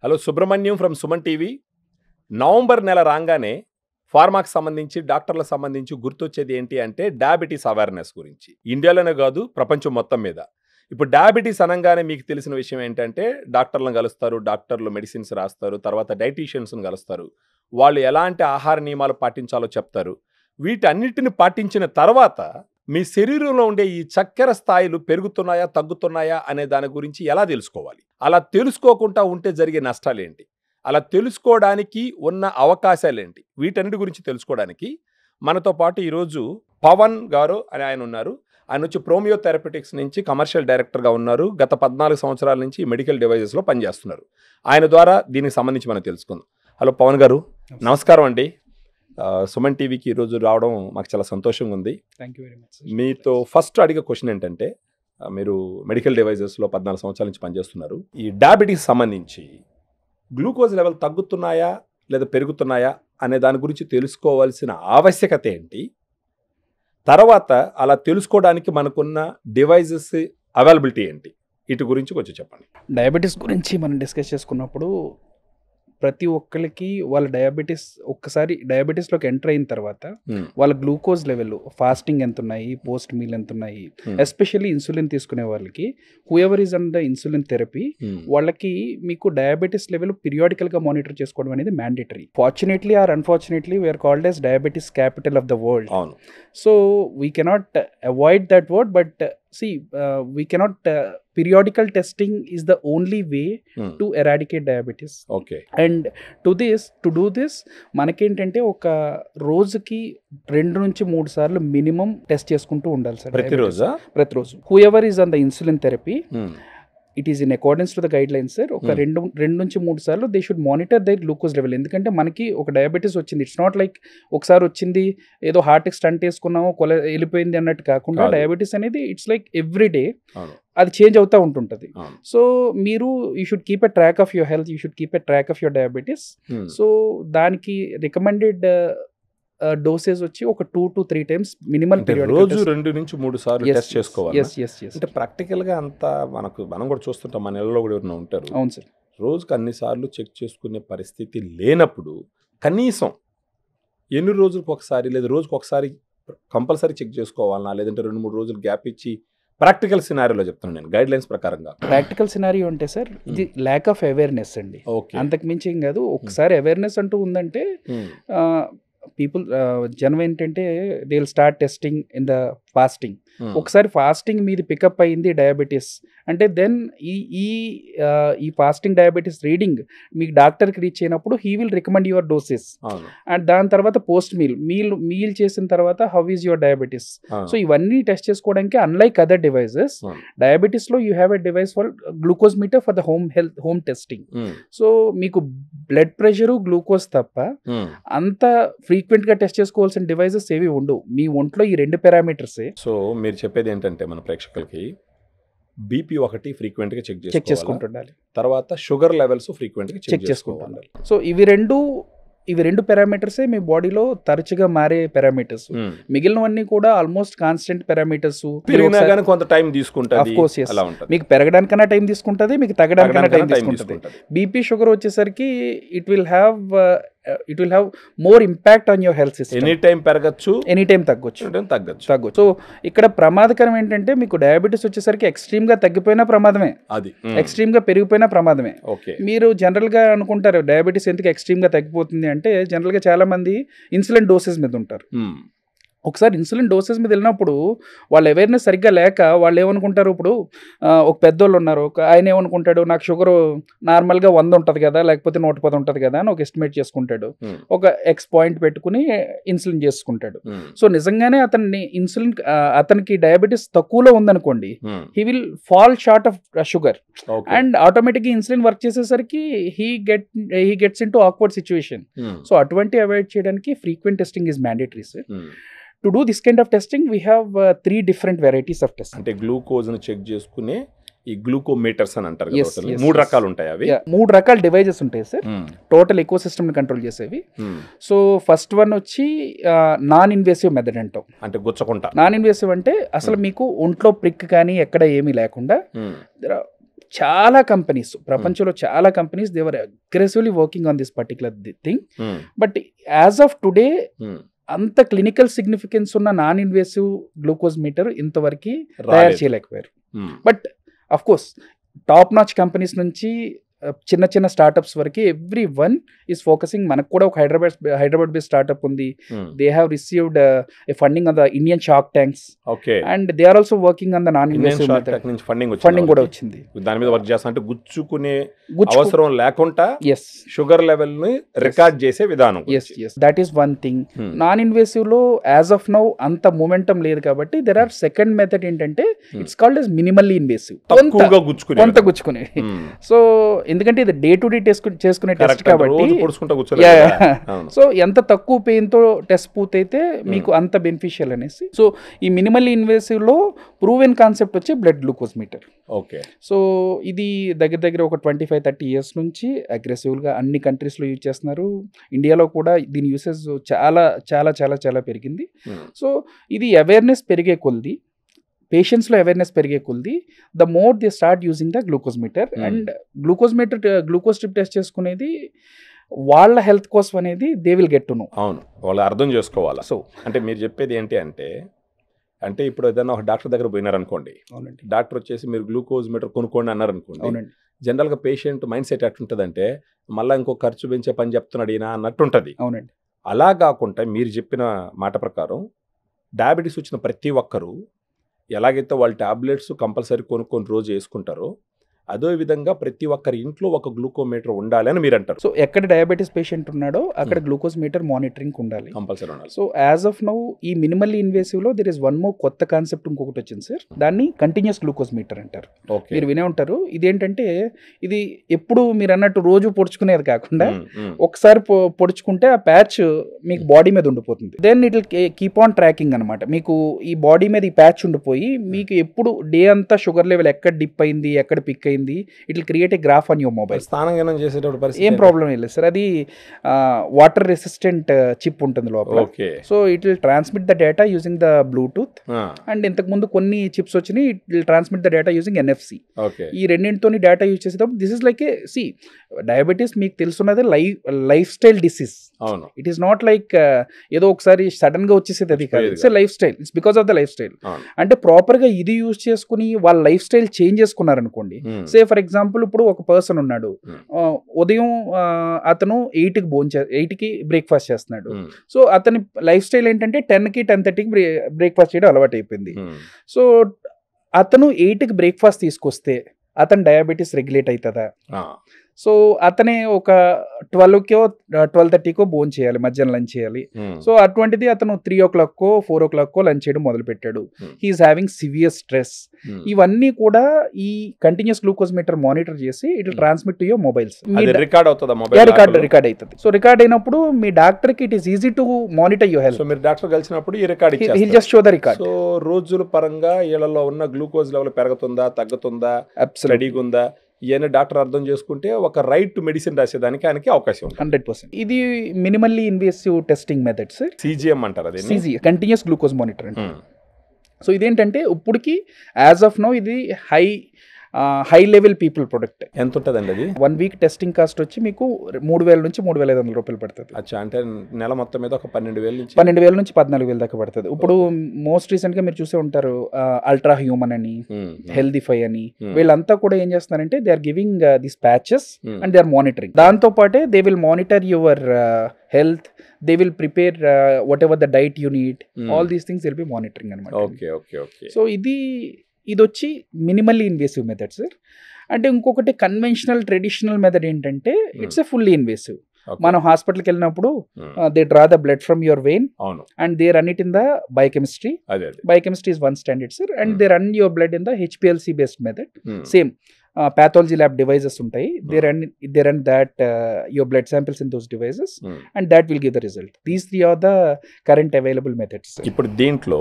Hello Subrahmanyam from Suman TV. November నెల రాగానే ఫార్మాకి సంబంధించి డాక్టర్లకు సంబంధించి గుర్తొచ్చేది ఏంటి అంటే డయాబెటీస్ అవేర్నెస్ గురించి. ఇండియాలోనే కాదు ప్రపంచం మొత్తం మీద. ఇప్పుడు డయాబెటీస్ అనగానే మీకు తెలిసిన విషయం ఏంటంటే డాక్టర్లను కలుస్తారు, డాక్టర్లు మెడిసిన్స్ రాస్తారు, తర్వాత డైటీషియన్స్ని కలుస్తారు, వాళ్ళు ఎలాంటి ఆహార నియమాలు పాటించాలో చెప్తారు. వీటన్నిటిని పాటించిన తర్వాత మీ శరీరంలో ఉండే ఈ చక్కెర స్థాయిలు పెరుగుతున్నాయా తగ్గుతున్నాయా అనే దాని గురించి ఎలా తెలుసుకోవాలి? అలా తెలుసుకోకుండా ఉంటే జరిగే నష్టాలు ఏంటి? అలా తెలుసుకోవడానికి ఉన్న అవకాశాలు ఏంటి? వీటన్నిటి గురించి తెలుసుకోవడానికి మనతో పాటు ఈరోజు పవన్ గారు అని ఆయన ఉన్నారు. ఆయన వచ్చి ప్రోమియో థెరపెటిక్స్ నుంచి కమర్షియల్ డైరెక్టర్గా ఉన్నారు. గత 14 సంవత్సరాల నుంచి మెడికల్ డివైజెస్లో పనిచేస్తున్నారు. ఆయన ద్వారా దీనికి సంబంధించి మనం తెలుసుకుందాం. హలో పవన్ గారు, నమస్కారం అండి. సుమన్ టీవీకి ఈరోజు రావడం మాకు చాలా సంతోషంగా ఉంది. Thank you very much. మీతో ఫస్ట్ అడిగే క్వశ్చన్ ఏంటంటే, మీరు మెడికల్ డివైజెస్లో 14 సంవత్సరాల నుంచి పనిచేస్తున్నారు. ఈ డయాబెటీస్ సంబంధించి గ్లూకోజ్ లెవెల్ తగ్గుతున్నాయా లేదా పెరుగుతున్నాయా అనే దాని గురించి తెలుసుకోవాల్సిన ఆవశ్యకత ఏంటి? తర్వాత అలా తెలుసుకోవడానికి మనకున్న డివైజెస్ అవైలబిలిటీ ఏంటి? వీటి గురించి కొంచెం చెప్పండి. డయాబెటీస్ గురించి మనం డిస్కస్ చేసుకున్నప్పుడు ప్రతి ఒక్కరికి వాళ్ళ ఒక్కసారి డయాబెటీస్లోకి ఎంటర్ అయిన తర్వాత వాళ్ళ గ్లూకోజ్ లెవెల్, ఫాస్టింగ్ ఎంత ఉన్నాయి, పోస్ట్ మీల్ ఎంత ఉన్నాయి, ఎస్పెషల్లీ ఇన్సులిన్ తీసుకునే వాళ్ళకి, whoever is and the insulin therapy, వాళ్ళకి మీకు డయాబెటీస్ లెవెల్ పీరియాడికల్గా మానిటర్ చేసుకోవడం అనేది mandatory. Fortunately or unfortunately we are called as diabetes capital of the world. So we cannot avoid that word, but we cannot periodical testing is the only way to eradicate diabetes. Okay. And to do this మనకేంటంటే ఒక రోజుకి 2 నుంచి 3 సార్లు minimum test చేసుకుంటూ ఉండాలి sir. ప్రతిరోజు whoever is on the insulin therapy, it is in accordance to the guide lines sir. ఒక 2 నుంచి 3 సార్లు they should monitor their glucose level. ఎందుకంటే మనకి ఒక డయాబెటీస్ వచ్చింది, ఇట్స్ నాట్ లైక్ ఒకసారి వచ్చింది ఏదో హార్ట్కి స్టంట్ వేసుకున్నామో వెళ్ళిపోయింది అన్నట్టు కాకుండా, డయాబెటీస్ అనేది ఇట్స్ లైక్ ఎవ్రీ డే అది చేంజ్ అవుతూ ఉంటుంటుంది. సో మీరు you should keep a track of your health, you should keep a track of your diabetes. So దానికి రికమెండెడ్ డోసేజ్ వచ్చి ఒక 2 to 3 times మినిమల్. రోజు 2 నుంచి 3 సార్లు టెస్ట్ చేసుకోవాలి. అంటే ప్రాక్టికల్ గా అంతా మనం కూడా చూస్తుంటాం, మన నెలలో కూడా ఎవరైనా ఉంటారు. అవును సార్. రోజుకి అన్ని సార్లు చెక్ చేసుకునే పరిస్థితి లేనప్పుడు కనీసం ఎన్ని రోజులకు ఒకసారి లేదా రోజుకి ఒకసారి కంపల్సరీ చెక్ చేసుకోవాలన్నా, లేదంటే 2-3 రోజులు గ్యాప్ ఇచ్చి? ప్రాక్టికల్ సినారియోలో చెప్తున్నాను నేను, గైడ్ లైన్స్ ప్రకారంగా. ప్రాక్టికల్ సినారియో అంటే సార్ ఇది ల్యాక్ ఆఫ్ అవేర్నెస్ అండి, అంతకు మించి ఏం కాదు. ఒకసారి అవేర్నెస్ అంటూ ఉందంటే పీపుల్ జనం ఏంటంటే they will start testing in the fasting. ఒకసారి ఫాస్టింగ్ మీది పికప్ అయింది డయాబెటీస్ అంటే దెన్ ఈ ఫాస్టింగ్ డయాబెటీస్ రీడింగ్ మీకు డాక్టర్కి రీచ్ అయినప్పుడు he will recommend your doses. And దాని తర్వాత పోస్ట్ మీల్ చేసిన తర్వాత how is your diabetes. So ఇవన్నీ టెస్ట్ చేసుకోవడానికి అన్లైక్ అదర్ డివైజెస్, డయాబెటీస్లో you have a device for glucose meter for the home testing. So మీకు బ్లడ్ ప్రెషరు, గ్లూకోజ్ తప్ప అంత ఫ్రీక్వెంట్గా టెస్ట్ చేసుకోవాల్సిన డివైజెస్ ఏవి ఉండవు. మీ ఒంట్లో ఈ 2 పారామీటర్సే. సో మీరు చెప్పేది ఏంటంటే మన ప్రేక్షకులకి బీపీ ఒకటి ఫ్రీక్వెంట్గా చెక్ చేసుకుంటుండాలి, తర్వాత షుగర్ లెవెల్స్ ఫ్రీక్వెంట్గా చెక్ చేసుకుంటుండాలి. సో ఇవి రెండు పారామీటర్సే మీ బాడీలో తరచుగా మారే పారామీటర్స్. మిగిలినవన్నీ కూడా ఆల్మోస్ట్ కాన్స్టెంట్ పారామీటర్స్. కొంత టైం తీసుకుంటుంది, మీకు పెరగడానికన్నా టైం తీసుకుంటుంది, మీకు తగ్గడానికన్నా టైం తీసుకుంటుంది. బీపీ, షుగర్ వచ్చేసరికి it will have more impact on your health system. Any time పెరగచ్చు, ఎనీ టైం తగ్గొచ్చు. సో ఇక్కడ ప్రమాదకరం ఏంటంటే మీకు డయాబెటీస్ వచ్చేసరికి ఎక్స్ట్రీమ్ గా తగ్గిపోయినా ప్రమాదమే, అది ఎక్స్ట్రీమ్ గా పెరిగిపోయినా ప్రమాదమే. మీరు జనరల్ గా అనుకుంటారు డయాబెటీస్ ఎందుకు ఎక్స్ట్రీమ్ గా తగ్గిపోతుంది అంటే, జనరల్ గా చాలా మంది ఇన్సులిన్ డోసెస్ మీద ఉంటారు. ఒకసారి ఇన్సులిన్ డోసెస్ మీద వెళ్ళినప్పుడు వాళ్ళ అవేర్నెస్ సరిగ్గా లేక వాళ్ళు ఏమనుకుంటారు, ఇప్పుడు ఒక పెద్దోళ్ళు ఉన్నారు, ఆయన ఏమనుకుంటాడు నాకు షుగర్ నార్మల్గా 100 ఉంటుంది కదా, లేకపోతే 110 ఉంటుంది కదా అని ఒక ఎస్టిమేట్ చేసుకుంటాడు. ఒక ఎక్స్ పాయింట్ పెట్టుకుని ఇన్సులిన్ చేసుకుంటాడు. సో నిజంగానే అతనికి డయాబెటీస్ తక్కువలో ఉందనుకోండి, he will fall short of sugar and ఆటోమేటిక్గా ఇన్సులిన్ వర్క్ చేసేసరికి he gets in to awkward situation. So అటువంటి అవాయిడ్ చేయడానికి frequent testing is mandatory sir. To do this kind of testing, we have 3 different varieties of testing. అంటే glucose ని check చేసుకునే ఈ glucometers అని అంటారు కదా, 3 రకాలు ఉంటాయి. అవి 3 రకాల డివైజెస్ ఉంటాయి సార్, టోటల్ ఎకో సిస్టమ్ ని కంట్రోల్ చేసేవి. సో ఫస్ట్ వన్ వచ్చి నాన్ ఇన్వేసివ్ మెథడ్ అంటాం. అంటే గుచ్చకుంటా. నాన్ ఇన్వేసివ్ అంటే అసలు మీకు ఒంట్లో ప్రిక్ కానీ ఎక్కడ ఏమీ లేకుండా చాలా కంపెనీస్ ప్రపంచంలో చాలా companies they were aggressively working on this particular thing. But as of today అంత క్లినికల్ సిగ్నిఫికెన్స్ ఉన్న నాన్ ఇన్వేసివ్ గ్లూకోజ్ మీటర్ ఇంతవరకు తయారు చేయలేకపోయారు. But of course top notch companies నుంచి చిన్న చిన్న స్టార్టప్స్ వరకు ఎవ్రీ వన్ ఈస్ ఫోకసింగ్. మనకు కూడా ఒక హైదరాబాద్ బేస్డ్ స్టార్ట్అప్ ఉంది. They have received funding on the Indian Shark Tanks and they are also working on the non invasive funding కూడా వచ్చింది. దాని మీద వర్క్ చేస్తా అంటే గుచ్చుకునే అవసరం లేకుండా షుగర్ లెవెల్ ని రికార్డ్ చేసే విధానం. That is one thing. Non invasive లో యాజ్ ఆఫ్ నౌ అంత మూమెంటం లేదు కాబట్టి దెర్ ఆర్ సెకండ్ మెథడ్ ఏంటంటే it's called as minimally invasive, కొంత గుచ్చుకునే. సో ఎందుకంటే ఇది డే టు డే చేసుకునే టెస్ట్ కాబట్టి సో ఎంత తక్కువ పెయిన్ తో టెస్ట్ పూర్తయితే మీకు అంత బెనిఫిషియల్ అనేసి. సో ఈ మినిమల్ ఇన్వేసివ్ లో ప్రూవెన్ కాన్సెప్ట్ వచ్చి blood glucose meter. Okay. So ఇది దగ్గర ఒక 25-30 years నుంచి అగ్రెసివ్ గా అన్ని కంట్రీస్ లో యూజ్ చేస్తున్నారు. ఇండియాలో కూడా దీని యూసేజ్ చాలా చాలా చాలా చాలా పెరిగింది. సో ఇది అవేర్నెస్ పెరిగే కొద్ది, పేషెంట్స్లో అవేర్నెస్ పెరిగే కొద్ది the more they start using the glucose meter. And glucose strip test చేసుకునేది వాళ్ళ హెల్త్ కోసం అనేది they will get to know. అవును, వాళ్ళు అర్థం చేసుకోవాలి. సో అంటే మీరు చెప్పేది ఏంటి అంటే ఇప్పుడు ఏదైనా ఒక డాక్టర్ దగ్గర పోయినారనుకోండి, డాక్టర్ వచ్చేసి మీరు గ్లూకోజ్ మీటర్ కొనుక్కోండి అన్నారనుకోండి, జనరల్గా పేషెంట్ మైండ్ సెట్ ఎట్లుంటుందంటే మళ్ళీ ఇంకో ఖర్చు పెంచే పని చెప్తున్నాడు ఈయన అన్నట్టుంటుంది. అవునండి. అలా కాకుండా మీరు చెప్పిన మాట ప్రకారం డయాబెటీస్ వచ్చిన ప్రతి ఒక్కరూ ఎలాగైతే వాళ్ళ టాబ్లెట్స్ కంపల్సరీ కొనుక్కొని రోజు వేసుకుంటారో అదే విధంగా ప్రతి ఒక్కరి ఇంట్లో ఒక గ్లూకోమీటర్ ఉండాలి అని మీరు అంటారు. సో ఎక్కడ డయాబెటీస్ పేషెంట్ ఉన్నాడో అక్కడ గ్లూకోజ్ మీటర్ మానిటరింగ్ ఉండాలి, కంపల్సరీ ఉండాలి. సో యాజ్ ఆఫ్ నౌ ఈ మినిమల్ ఇన్వేసివ్ లో దెర్ ఇస్ వన్ మోర్ కొత్త కాన్సెప్ట్ ఇంకొకటి వచ్చింది సార్, దాన్ని కంటిన్యూస్ గ్లూకోజ్ మీటర్ అంటారు. మీరు వినే ఉంటారు. ఇదేంటంటే ఇది ఎప్పుడు మీరు అన్నట్టు రోజు పొడుచుకునేది కాకుండా ఒకసారి పొడుచుకుంటే ఆ ప్యాచ్ మీకు బాడీ మీద ఉండిపోతుంది. Then it will keep on tracking అనమాట. మీకు ఈ బాడీ మీద ఈ ప్యాచ్ ఉండిపోయి మీకు ఎప్పుడు డే అంతా షుగర్ లెవెల్ ఎక్కడ డిప్ అయింది, ఎక్కడ పిక్ అయింది, it will create a graph on your mobile. స్నానం చేసేటప్పుడు ఏం ప్రాబ్లం లేదు సార్. అది వాటర్ రెసిస్టెంట్ చిప్ ఉంటుంది లోపల. So it will transmit the data using the Bluetooth and ఇంతకు ముందు కొన్ని చిప్స్ వచ్చినాయి, it will transmit the data using NFC. ఈ రెండింటితో డేటా యూజ్ చేసేటప్పుడు this is like a diabetes మీకు తెలుసున్నది lifestyle disease. It is not like ఏదో ఒకసారి సడన్ గా వచ్చేసేది అది కాదు. It's lifestyle. It's because of the lifestyle. అంటే ప్రాపర్ గా ఇది యూజ్ చేసుకుని వాళ్ళ life style change చేసుకున్నారనుకోండి. Say for example ఇప్పుడు ఒక పర్సన్ ఉన్నాడు, ఉదయం అతను 8కి బ్రేక్ఫాస్ట్ చేస్తున్నాడు. సో అతని లైఫ్ స్టైల్ ఏంటంటే 10కి 10:30కి బ్రేక్ఫాస్ట్ చేయడం అలవాటు అయిపోయింది. సో అతను 8కి బ్రేక్ఫాస్ట్ తీసుకొస్తే అతను డయాబెటీస్ రెగ్యులేట్ అవుతుందా? సో అతనే ఒక 12కో 12:30కో భోజనం చేయాలి, మధ్యాహ్నం లంచ్ చేయాలి. సో అటువంటిది అతను 3 o'clockకో 4 o'clockకో లంచ్ చేయడం మొదలు పెట్టాడు. He is having severe stress. ఇవన్నీ కూడా ఈ కంటిన్యూస్ గ్లూకోజ్ మీటర్ మానిటర్ చేసి it will transmit to your mobiles. Record అవుతుంది. సో రికార్డ్ అయినప్పుడు మీ డాక్టర్ కి it is easy to monitor your health. మీరు డాక్టర్ కలిసినప్పుడు ఈ record he just show the record. So రోజుల పరంగా ఇళ్లలో ఉన్న గ్లూకోజ్ లెవెల్ పెరుగుతుందా, తగ్గుతుందా, స్టడీగా ఉందా, ఇవన్నీ డాక్టర్ అర్థం చేసుకుంటే ఒక రైట్ టు మెడిసిన్ రాసేదానికి ఆయనకి అవకాశం ఉంది. 100%. ఇది minimally invasive testing method sir. CGM అంటారు. అదే CGM, కంటిన్యూస్ గ్లూకోజ్ మానిటర్ అంటే. సో ఇదేంటంటే ఇప్పటికి యాజ్ ఆఫ్ నౌ ఇది హై లెవెల్ పీపుల్ ప్రొడక్ట్. ఎంత ఉంటుందండి అది? 1 week టెస్టింగ్ కాస్ట్ వచ్చి మీకు 3,000 నుంచి 3,500 రూపాయలు పడుతుంది. అచ్చా, అంటే నెల మొత్తం మీద ఒక 12,000 నుంచి 14,000 దాకా పడుతుంది. ఇప్పుడు మోస్ట్ రీసెంట్ గా మీరు చూసే ఉంటారు అల్ట్రా హ్యూమన్ అని, హెల్దీఫై అని, వీళ్ళంతా కూడా ఏం చేస్తున్నారంటే they are giving this patches and they are monitoring. దాంతో పాటే they will monitor your health, they will prepare whatever the diet you need, all these things they'll be monitoring anamata. Okay. So ఇది వచ్చి minimally invasive method sir. అంటే ఇంకొకటి conventional traditional method ఏంటంటే it's a fully invasive. మనం హాస్పిటల్కి వెళ్ళినప్పుడు they draw the blood from your vein and they run it in the biochemistry. Biochemistry is one standard sir, and they run your blood in the HPLC based method. Same pathology lab devices ఉంటాయి, they run that your blood samples in those devices and that will give the result. These three are the current available methods. ఇప్పుడు దీంట్లో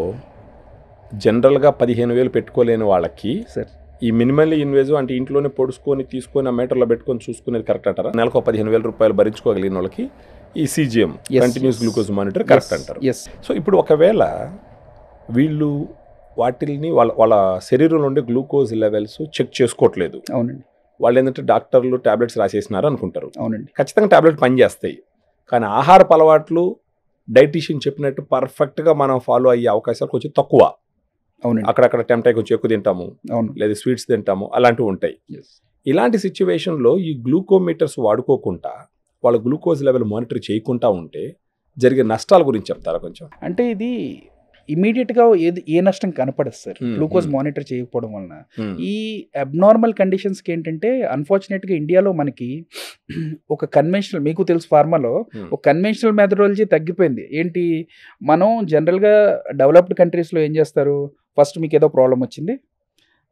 జనరల్గా 15,000 పెట్టుకోలేని వాళ్ళకి sir ఈ minimally invasive అంటే ఇంట్లోనే పొడుచుకొని తీసుకొని ఆ మీటర్లో పెట్టుకొని చూసుకునేది కరెక్ట్ అంటారా? నెలకు 15,000 రూపాయలు భరించుకోగలిగిన వాళ్ళకి ఈ CGM continuous glucose monitor correct అంటారు. సో ఇప్పుడు ఒకవేళ వీళ్ళు వాటిని వాళ్ళ వాళ్ళ శరీరంలో ఉండే గ్లూకోజ్ లెవెల్స్ చెక్ చేసుకోవట్లేదు. అవునండి. వాళ్ళు ఏంటంటే డాక్టర్లు టాబ్లెట్స్ రాసేసినారు అనుకుంటారు. అవునండి. ఖచ్చితంగా టాబ్లెట్ పనిచేస్తాయి, కానీ ఆహారపు అలవాట్లు డైటీషియన్ చెప్పినట్టు పర్ఫెక్ట్గా మనం ఫాలో అయ్యే అవకాశాలు కొంచెం తక్కువ. అవునండి. అక్కడక్కడ టెంప్ట్ అయ్యి కొంచెం ఎక్కువ తింటాము, అవును. లేదా స్వీట్స్ తింటాము, అలాంటివి ఉంటాయి. Yes. ఇలాంటి సిచ్యువేషన్లో ఈ గ్లూకోమీటర్స్ వాడుకోకుండా వాళ్ళ గ్లూకోజ్ లెవెల్ మానిటర్ చేయకుండా ఉంటే జరిగే నష్టాల గురించి చెప్తారా కొంచెం? అంటే ఇది ఇమీడియట్గా ఏ నష్టం కనపడదు సార్ గ్లూకోజ్ మానిటర్ చేయకపోవడం వలన. ఈ అబ్నార్మల్ కండిషన్స్కి ఏంటంటే అన్ఫార్చునేట్గా ఇండియాలో మనకి ఒక కన్వెన్షనల్, మీకు తెలుసు ఫార్మాలో ఒక కన్వెన్షనల్ మెథడాలజీ తగ్గిపోయింది. ఏంటి, మనం జనరల్గా డెవలప్డ్ కంట్రీస్లో ఏం చేస్తారు, ఫస్ట్ మీకు ఏదో ప్రాబ్లం వచ్చింది,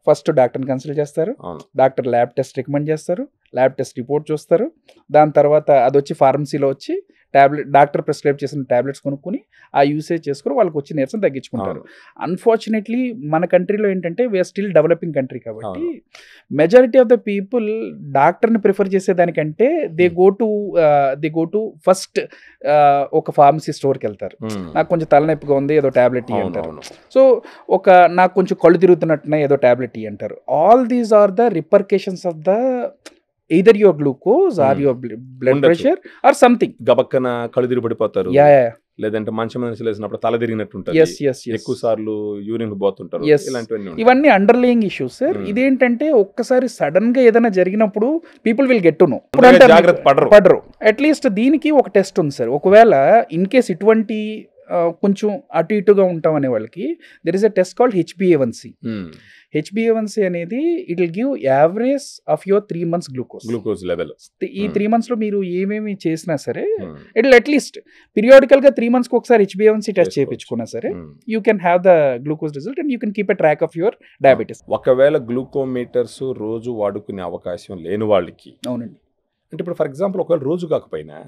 ఫస్ట్ డాక్టర్ని కన్సల్ట్ చేస్తారు, డాక్టర్ ల్యాబ్ టెస్ట్ రికమెండ్ చేస్తారు, ల్యాబ్ టెస్ట్ రిపోర్ట్ చూస్తారు, దాని తర్వాత అది వచ్చి ఫార్మసీలో వచ్చి డాక్టర్ ప్రిస్క్రైబ్ చేసిన టాబ్లెట్స్ కొనుక్కొని ఆ యూసేజ్ చేసుకుని వాళ్ళకి వచ్చి నీరసం తగ్గించుకుంటారు. అన్ఫార్చునేట్లీ మన కంట్రీలో ఏంటంటే వీఆర్ స్టిల్ డెవలపింగ్ కంట్రీ కాబట్టి మెజారిటీ ఆఫ్ ద పీపుల్ డాక్టర్ని ప్రిఫర్ చేసేదానికంటే దే గో టు ఫస్ట్ ఒక ఫార్మసీ స్టోర్కి వెళ్తారు. నాకు కొంచెం తలనొప్పిగా ఉంది, ఏదో టాబ్లెట్ ఇ అంటారు. సో నాకు కొంచెం కళ్ళు తిరుగుతున్నట్టున్నాయి, ఏదో టాబ్లెట్ ఇ అంటారు. All these are the repercussions of the either your glucose or your blood pressure or something. గబక్కన కళ్ళు తిరిగి పడిపోతారు, yeah. లేదంటే మంచం మీద లేసినప్పుడు తల తిరిగినట్టు ఉంటుంది, yes. ఎక్కువ సార్లు యూరిన్ పోతుంటారు, ఇవన్నీ అండర్లయింగ్ ఇష్యూస్ సార్. ఇదేంటంటే ఒక్కసారి సడన్ గా ఏదైనా జరిగినప్పుడు people will get to no, జాగ్రత్త పడరు. అట్లీస్ట్ దీనికి ఒక టెస్ట్ ఉంది సార్. ఒకవేళ ఇన్ కేస్ ఇటువంటి కొంచెం అటు ఇటుగా ఉంటాం అనే వాళ్ళకి there is a test called HbA1c. HbA1c అనేది it will give average of your 3 months glucose level. ఈ 3 months లో మీరు ఏమేమి చేసినా సరే ఇట్ విల్ అట్లీస్ట్ పీరియాడికల్ గా 3 months కి ఒకసారి HbA1c టెస్ట్ చేయించుకున్నా సరే you can have the glucose result and you can keep a track of your diabetes. ఒకవేళ గ్లూకోమీటర్స్ రోజు వాడుకునే అవకాశం లేని వాళ్ళకి, అవునండి, అంటే ఇప్పుడు ఫర్ ఎగ్జాంపుల్ ఒకవేళ రోజు కాకపోయినా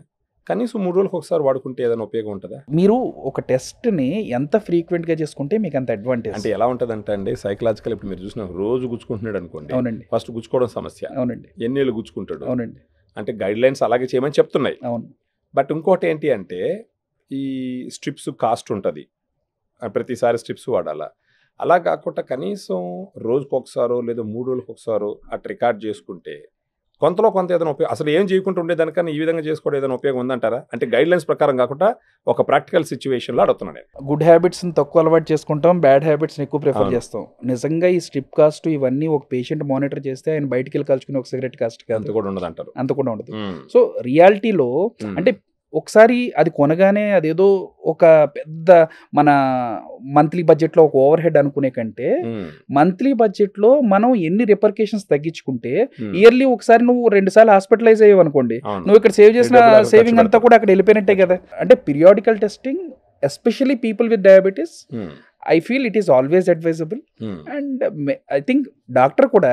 కనీసం 3 రోజులకు ఒకసారి వాడుకుంటే ఏదైనా ఉపయోగం ఉంటుందా? మీరు ఒక టెస్ట్ని ఎంత ఫ్రీక్వెంట్గా చేసుకుంటే మీకు అంత అడ్వాంటేజ్. అంటే ఎలా ఉంటుందంటే అండి, సైకలాజికల్ ఇప్పుడు మీరు చూసిన రోజు గుచ్చుకుంటున్నాడు అనుకోండి, అవునండి, ఫస్ట్ గుచ్చుకోవడం సమస్య, అవునండి, ఎన్నేళ్ళు గుచ్చుకుంటాడు, అవునండి, అంటే గైడ్ లైన్స్ అలాగే చేయమని చెప్తున్నాయి. అవును. బట్ ఇంకోటి ఏంటి అంటే ఈ స్ట్రిప్స్ కాస్ట్ ఉంటుంది, ప్రతిసారి స్ట్రిప్స్ వాడాలా. అలా కాకుండా కనీసం రోజుకు ఒకసారో లేదా 3 రోజులకు ఒకసారో అటు రికార్డ్ చేసుకుంటే కొంతలో కొంత ఏదైనా ఉపయోగం, అసలు ఏం చేయకుండా ఉండేదానికన్నా ఈ విధంగా చేసుకోవడం ఏదైనా ఉపయోగం ఉందంటారా? అంటే గైడ్ లైన్స్ ప్రకారం కాకుండా ఒక ప్రాక్టికల్ సిచ్యువేషన్లో అడుగుతున్నాను. గుడ్ హ్యాబిట్స్ని తక్కువ అలవాటు చేసుకుంటాం, బ్యాడ్ హ్యాబిట్స్ని ఎక్కువ ప్రిఫర్ చేస్తాం. నిజంగా ఈ స్ట్రిప్ కాస్ట్ ఇవన్నీ ఒక పేషెంట్ మానిటర్ చేస్తే ఆయన బయటికి వెళ్ళి కలుసుకుని ఒక సిగరెట్ కాస్ట్ అంత కూడా ఉండదు అంటారు. అంత కూడా ఉండదు. సో రియాలిటీలో అంటే ఒకసారి అది కొనగానే అదేదో ఒక పెద్ద మన మంత్లీ బడ్జెట్లో ఒక ఓవర్ హెడ్ అనుకునే కంటే మంత్లీ బడ్జెట్లో మనం ఎన్ని రిపర్కేషన్స్ తగ్గించుకుంటే ఇయర్లీ ఒకసారి నువ్వు 2 సార్లు హాస్పిటలైజ్ అయ్యావు అనుకోండి, నువ్వు ఇక్కడ సేవ్ చేసిన సేవింగ్ అంతా కూడా అక్కడ వెళ్ళిపోయినట్టే కదా. అంటే periodical testing especially people with diabetes I feel it is always advisable. And I think doctor కూడా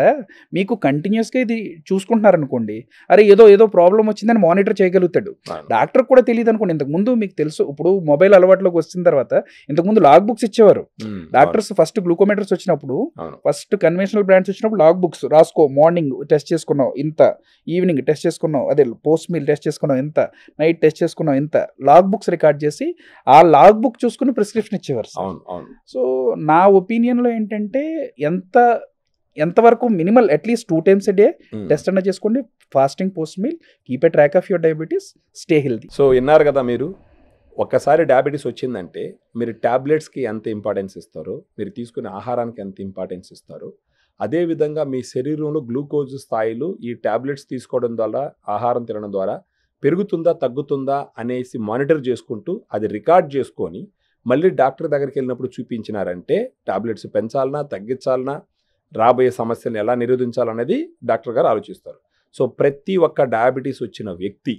మీకు కంటిన్యూస్గా ఇది చూసుకుంటున్నారనుకోండి, అరే ఏదో ప్రాబ్లం వచ్చిందని మానిటర్ చేయగలుగుతాడు. డాక్టర్ కూడా తెలియదు అనుకోండి. ఇంతకుముందు మీకు తెలుసు, ఇప్పుడు మొబైల్ అలవాట్లోకి వచ్చిన తర్వాత ఇంతకుముందు లాగ్ బుక్స్ ఇచ్చేవారు డాక్టర్స్. ఫస్ట్ గ్లూకోమీటర్స్ వచ్చినప్పుడు, ఫస్ట్ కన్వెన్షనల్ బ్రాండ్స్ వచ్చినప్పుడు లాగ్ బుక్స్ రాసుకో, మార్నింగ్ టెస్ట్ చేసుకున్నావు ఇంత, ఈవినింగ్ టెస్ట్ చేసుకున్నావు, అదే పోస్ట్ మీల్ టెస్ట్ చేసుకున్నావు ఇంత, నైట్ టెస్ట్ చేసుకున్నావు ఇంత, లాగ్ బుక్స్ రికార్డ్ చేసి ఆ లాగ్ బుక్ చూసుకుని ప్రిస్క్రిప్షన్ ఇచ్చేవారు. సో నా ఒపీనియన్లో ఏంటంటే ఎంతవరకు minimal at least 2 times a day test అన్న చేసుకోండి, fasting, post meal, keep a track of your diabetes, stay healthy. So విన్నారు కదా మీరు, ఒక్కసారి డయాబెటీస్ వచ్చిందంటే మీరు ట్యాబ్లెట్స్కి ఎంత ఇంపార్టెన్స్ ఇస్తారో, మీరు తీసుకునే ఆహారానికి ఎంత ఇంపార్టెన్స్ ఇస్తారో, అదేవిధంగా మీ శరీరంలో గ్లూకోజ్ స్థాయిలు ఈ ట్యాబ్లెట్స్ తీసుకోవడం ద్వారా, ఆహారం తినడం ద్వారా పెరుగుతుందా తగ్గుతుందా అనేసి మానిటర్ చేసుకుంటూ అది రికార్డ్ చేసుకొని మళ్ళీ డాక్టర్ దగ్గరికి వెళ్ళినప్పుడు చూపించినారంటే టాబ్లెట్స్ పెంచాలన్నా తగ్గించాలన్నా, రాబోయే సమస్యలను ఎలా నిరోధించాలనేది డాక్టర్ గారు ఆలోచిస్తారు. సో ప్రతి ఒక్క డయాబెటీస్ వచ్చిన వ్యక్తి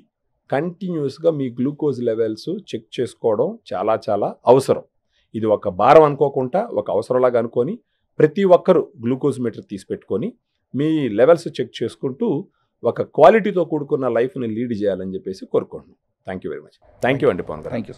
కంటిన్యూస్గా మీ గ్లూకోజ్ లెవెల్స్ చెక్ చేసుకోవడం చాలా చాలా అవసరం. ఇది ఒక భారం అనుకోకుండా ఒక అవసరంలాగా అనుకొని ప్రతి ఒక్కరూ గ్లూకోజ్ మీటర్ తీసి పెట్టుకొని మీ లెవెల్స్ చెక్ చేసుకుంటూ ఒక క్వాలిటీతో కూడుకున్న లైఫ్ని లీడ్ చేయాలని చెప్పేసి కోరుకుంటున్నాను. Thank you very much. Thank you అండి పవన్ గారు. Thank you.